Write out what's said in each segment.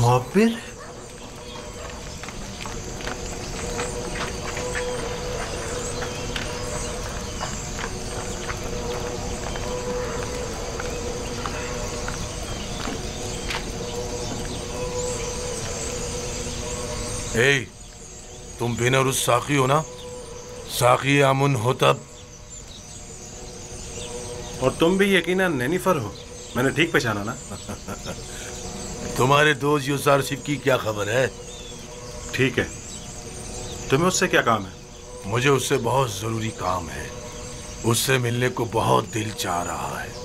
मुअब्बिर? ए, तुम बेनरुस साकी हो ना? साकी आमुन होतब। और तुम भी यकीनन नेनिफर हो, मैंने ठीक पहचाना ना? तुम्हारे दोस्त यूजारशिप की क्या खबर है? ठीक है, तुम्हें उससे क्या काम है? मुझे उससे बहुत जरूरी काम है। उससे मिलने को बहुत दिल चाह रहा है।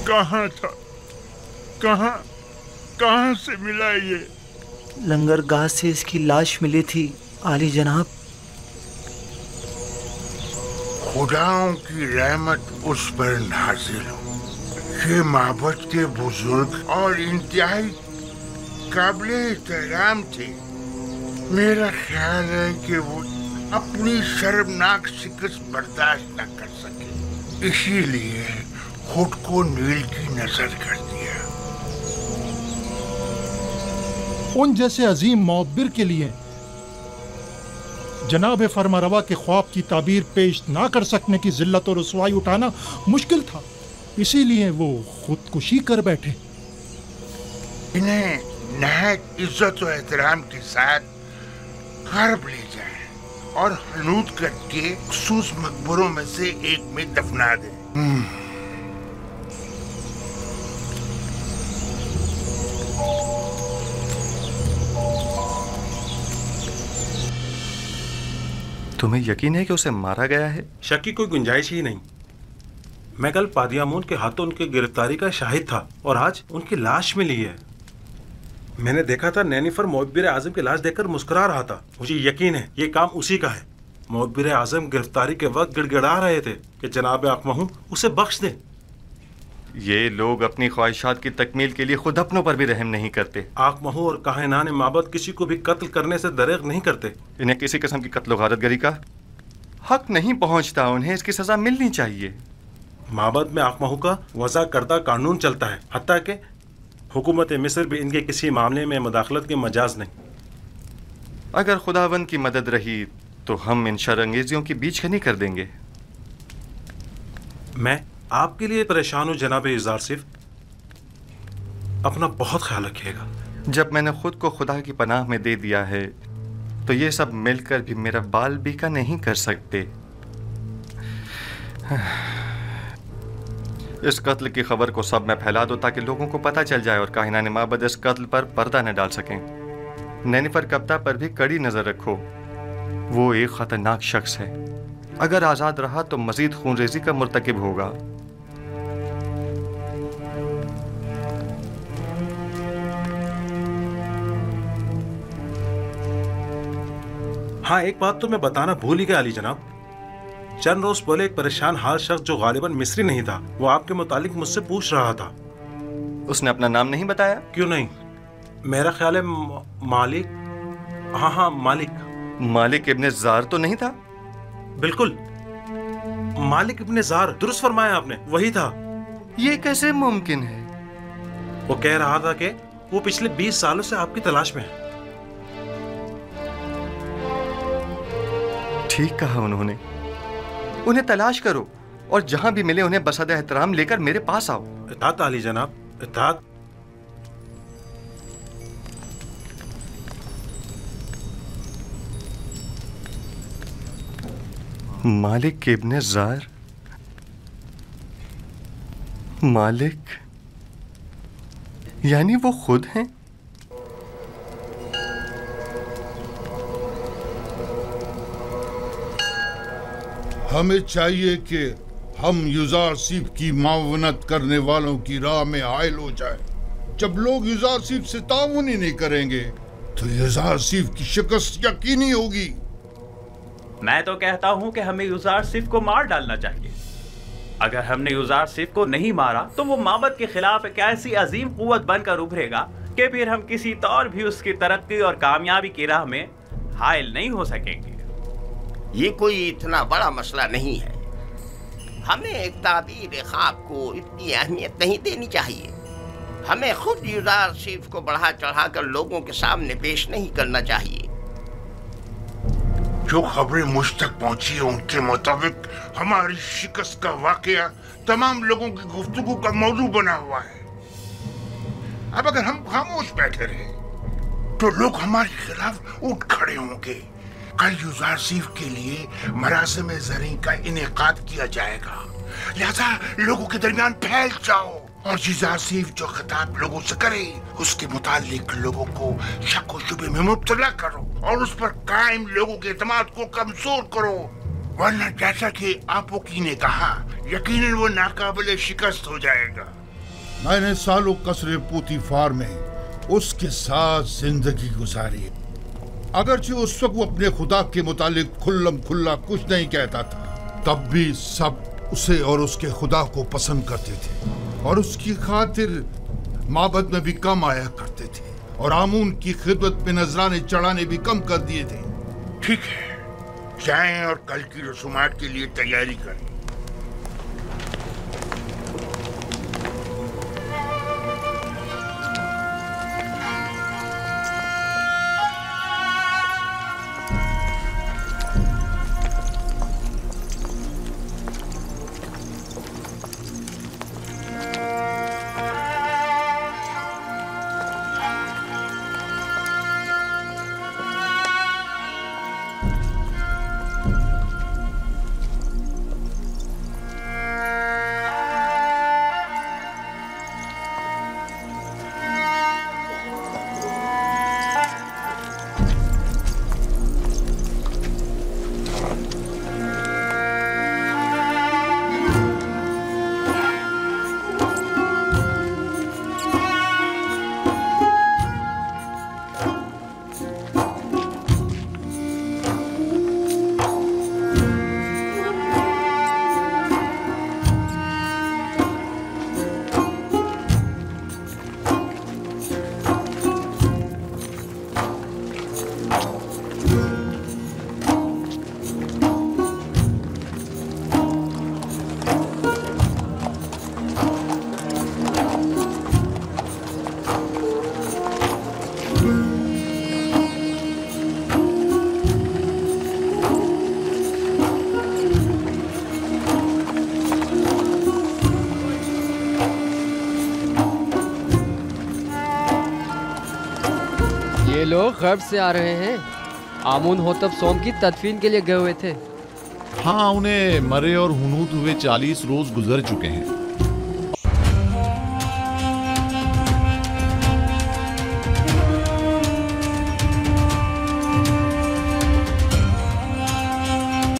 कहाँ था? कहाँ से मिला ये? लंगरगाह से इसकी लाश मिली थी आली जनाब। खुदाओं की रहमत उस पर नाजिल हो। ये माबद के बुजुर्ग और इंतहाई काबिल एहतराम थे। मेरा ख्याल है कि वो अपनी शर्मनाक शिकस्त बर्दाश्त न कर सके, इसीलिए खुद को नील की नजर कर दिया। उन जैसे अजीम मुअब्बिर के लिए जनाब फरमारवा के ख्वाब की ताबीर पेश ना कर सकने की जिल्लत और रुसवाई उठाना मुश्किल था, इसीलिए वो खुदकुशी कर बैठे। इन्हें नहायत इज्जत और एहतराम के साथ हर्ब ले जाएं और हनूद करके खुसूस मकबरों में से एक में दफना दें। तुम्हें यकीन है कि उसे मारा गया है? शक की कोई गुंजाइश ही नहीं। मैं कल पादियामून के हाथों उनकी गिरफ्तारी का शाहिद था और आज उनकी लाश मिली है। मैंने देखा था नेनिफर मुअब्बिर आजम की लाश देखकर मुस्कुरा रहा था। मुझे यकीन है ये काम उसी का है। मुअब्बिर आजम गिरफ्तारी के वक्त गिड़गिड़ा रहे थे कि जनाब आकमहू उसे बख्श दें। ये लोग अपनी ख्वाहिशात की तकमील के लिए खुद अपनों पर भी रहम नहीं करते। आकमहू और काहिनान माबद किसी को भी कत्ल करने से दरेग नहीं करते। इन्हें किसी किस्म की कत्ल गारतगरी का हक नहीं पहुंचता। उन्हें इसकी सजा मिलनी चाहिए। माबद में आकमहू का वज़ा करदा कानून चलता है, हत्ता कि हुकूमत मिस्र भी इनके किसी मामले में मुदाखलत की मजाज नहीं। अगर खुदावंद की मदद रही तो हम इन शर्अंगेजियों की बीचखनी कर देंगे। मैं आपके लिए परेशान हूँ जनाब यूजारशिप। अपना बहुत ख्याल रखिएगा। जब मैंने खुद को खुदा की पनाह में दे दिया है तो ये सब मिलकर भी मेरा बाल बीका नहीं कर सकते। इस कत्ल की खबर को सब में फैला दो ताकि लोगों को पता चल जाए और काहिनान माबद इस कत्ल पर पर्दा न डाल सकें। नेनिफर कप्ता पर भी कड़ी नजर रखो। वो एक खतरनाक शख्स है। अगर आजाद रहा तो मजीद खूनरेजी का मुर्तकिब होगा। हाँ, एक बात तो मैं बताना भूल ही गया अली जनाब। चंद रोज पहले एक परेशान हाल शख्स जो गालिबन मिस्री नहीं था, वो आपके मुतालिक मुझसे पूछ रहा था। उसने अपना नाम नहीं बताया? क्यों नहीं? मेरा ख्याल है मालिक। हाँ, मालिक। मालिक इब्ने जार तो नहीं था? बिल्कुल, मालिक इब्ने जार, दुरुस्त फरमाया आपने, वही था। ये कैसे मुमकिन है? वो कह रहा था कि वो पिछले 20 सालों से आपकी तलाश में है। ठीक कहा उन्होंने। उन्हें तलाश करो और जहां भी मिले उन्हें बसद एहतराम लेकर मेरे पास आओ। इताअत आली जनाब, इताअत। मालिक इब्ने जार? मालिक यानी वो खुद हैं? हमें चाहिए कि हम यूजारशिप की मावनत करने वालों की राह में हायल हो जाए। जब लोग यूजारशिप से ताउन ही नहीं करेंगे तो यूजारशिप की शिकस्त यकीनी होगी। मैं तो कहता हूं कि हमें यूजारशिप को मार डालना चाहिए। अगर हमने यूजार सिफ को नहीं मारा तो वो माबद के खिलाफ एक ऐसी अजीम कुव्वत बनकर उभरेगा कि फिर हम किसी तौर भी उसकी तरक्की और कामयाबी की राह में हायल नहीं हो सकेंगे। ये कोई इतना बड़ा मसला नहीं है। हमें एक ताबीर ख्वाब को इतनी अहमियत नहीं देनी चाहिए। हमें खुद यूजार सिफ को बढ़ा चढ़ाकर लोगों के सामने पेश नहीं करना चाहिए। जो खबरें मुझ तक पहुंची है उनके मुताबिक हमारी शिकस्त का वाकया तमाम लोगों की गुफ्तगू का मौजू बना हुआ है। अब अगर हम खामोश बैठे रहे तो लोग हमारे खिलाफ उठ खड़े होंगे। कल यूजार सिफ के लिए मरासिम ज़री का इनेकाद किया जाएगा, लिहाजा लोगों के दरमियान फैल जाओ और यूजार सिफ जो खिताब लोगों से करे उसके मुतालिक लोगों को शक व शुबे में मुब्तला करो और उस पर कायम लोगों के एतमाद को कमजोर करो, वरना जैसा कि आपकी ने कहा यकीनन वो नाकाबिले शिकस्त हो जाएगा। मैंने सालों कसरे पूतीफार में उसके साथ जिंदगी गुजारी। अगरचे उस वक्त वो अपने खुदा के मुतालिक खुल्लम खुल्ला कुछ नहीं कहता था, तब भी सब उसे और उसके खुदा को पसंद करते थे और उसकी खातिर माबद में भी कम आया करते थे और आमून की खिदमत में नजराने चढ़ाने भी कम कर दिए थे। ठीक है, जाएं और कल की रसूमात के लिए तैयारी करें। लोग गर्ब से आ रहे हैं। आमून होतब सोम की तदफीन के लिए गए हुए थे। हाँ, उन्हें मरे और हुनूद हुए 40 रोज गुजर चुके हैं।